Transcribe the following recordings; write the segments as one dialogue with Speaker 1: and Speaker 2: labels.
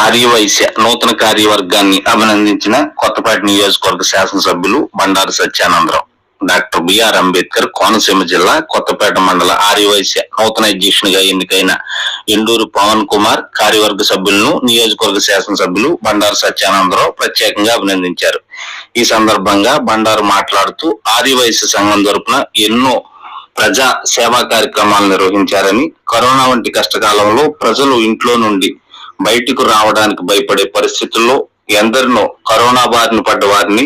Speaker 1: ఆర్యవైశ్య నూతన కార్యవర్గాన్ని అభినందించిన కొత్తపేట నియోజకవర్గ శాసనసభ్యులు బండారు సత్యానందరావు. డాక్టర్ బిఆర్ అంబేద్కర్ కోనసీమ జిల్లా కొత్తపేట మండల ఆర్యవైశ్య నూతన అధ్యక్షునిగా ఎన్నికైన ఎండూరు పవన్ కుమార్ కార్యవర్గ సభ్యులను నియోజకవర్గ శాసనసభ్యులు బండారు సత్యానందరావు ప్రత్యేకంగా అభినందించారు. ఈ సందర్భంగా బండారు మాట్లాడుతూ ఆర్యవైశ్య సంఘం తరపున ఎన్నో ప్రజా సేవా కార్యక్రమాలు నిర్వహించారని, కరోనా వంటి కష్టకాలంలో ప్రజలు ఇంట్లో నుండి బయటకు రావడానికి భయపడే పరిస్థితుల్లో ఎందరినో కరోనా బారిన పడ్డ వారిని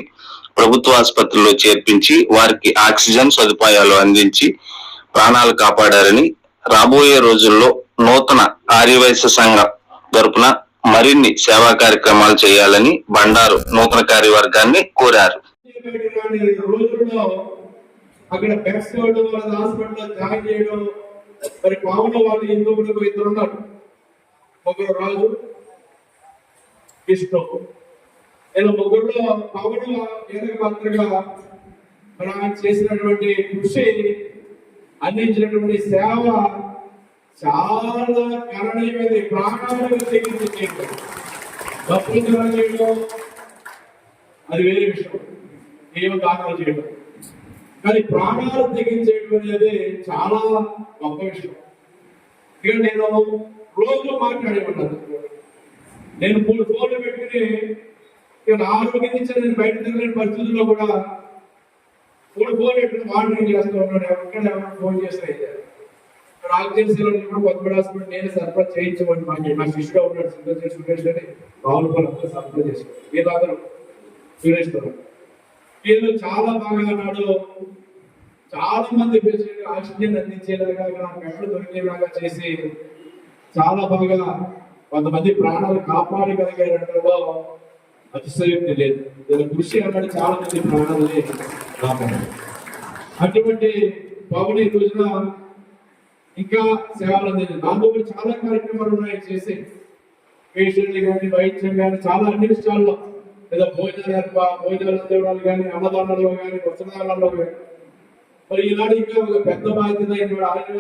Speaker 1: ప్రభుత్వ ఆసుపత్రిలో చేర్పించి వారికి ఆక్సిజన్ సదుపాయాలు అందించి ప్రాణాలు కాపాడారని, రాబోయే రోజుల్లో నూతన ఆర్యవైశ్య సంఘం తరపున మరిన్ని సేవా కార్యక్రమాలు చేయాలని బండారు నూతన కార్యవర్గాన్ని కోరారు.
Speaker 2: అక్కడ బెడ్స్ వాళ్ళ హాస్పిటల్లో జాయిన్ చేయడం, మరి పావుల వాళ్ళు ఇంకొకటి ఇద్దరు ఉన్నారు, ఒకరు రాజు విష్ణు. నేను ముగ్గురులో పవన్ ఏక పాత్రగా మరి ఆయన చేసినటువంటి కృషి, అందించినటువంటి సేవ చాలా గణనీయమైనది. ప్రాణాలను తెగించేయడం, డబ్బులు చేయడం అది వేరే విషయం, ఏమో దాఖలు చేయడం, కానీ ప్రాణాలు తెగించేయడం అనేది చాలా గొప్ప విషయం. ఇక నేను రోజు మాట్లాడేమన్నాను, నేను 3 ఫోన్లు పెట్టుకుని ఇక ఆరోగ్యం నుంచి నేను బయట తిరిగిన పరిస్థితుల్లో కూడా 3 ఫోన్లు పెట్టుకుని మానిటరింగ్ చేస్తూ ఉన్నాడు. ఎవరికైనా ఫోన్ చేస్తే ఆక్సిజన్ సిలిండర్ కూడా కొత్తపేట హాస్పిటల్ నేను సరఫరా చేయించమని మా శిష్యుడు ఉన్నాడు, సురేష్ అని రావులపల్లి అంతా సరఫరా చేశాడు. ఈ దాదాపు సురేష్ వీళ్ళు చాలా బాగా అన్నాడు. చాలా మంది పేషెంట్ ఆక్సిజన్ అందించేలాగా, బెడ్లు దొరికేలాగా చేసి చాలా బాగా కొంతమంది ప్రాణాలు కాపాడగలిగేటలో అతిశయోక్తి లేదు. దీని కృషి అన్నాడు చాలా మంది ప్రాణాలని కాపాడారు. అటువంటి పవన్ ఈ రోజున ఇంకా సేవలు అందింది. దాంతో చాలా కార్యక్రమాలు ఉన్నాయి చేసి, పేషెంట్లు కానీ వైద్యం కానీ చాలా అన్ని విషయాల్లో, లేదా భోజనాలు అందివ్వడాలు కానీ, అన్నదానాల్లో కానీ, వస్త్రదానాల్లో కానీ, మరి ఈనాడు ఇంకా ఒక పెద్ద బాధ్యత ఆరోగ్య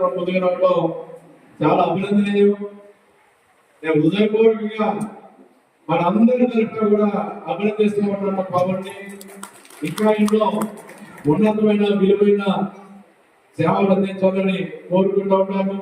Speaker 2: పొందుకోవడంలో చాలా అభినందనీయం. నేను హృదయపూర్వకంగా మనందరి తరఫున కూడా అభినందిస్తూ ఉన్నాను పవన్ని. ఇంకా ఇంట్లో ఉన్నతమైన విలువైన సేవలు అందించాలని కోరుకుంటూ ఉన్నాను.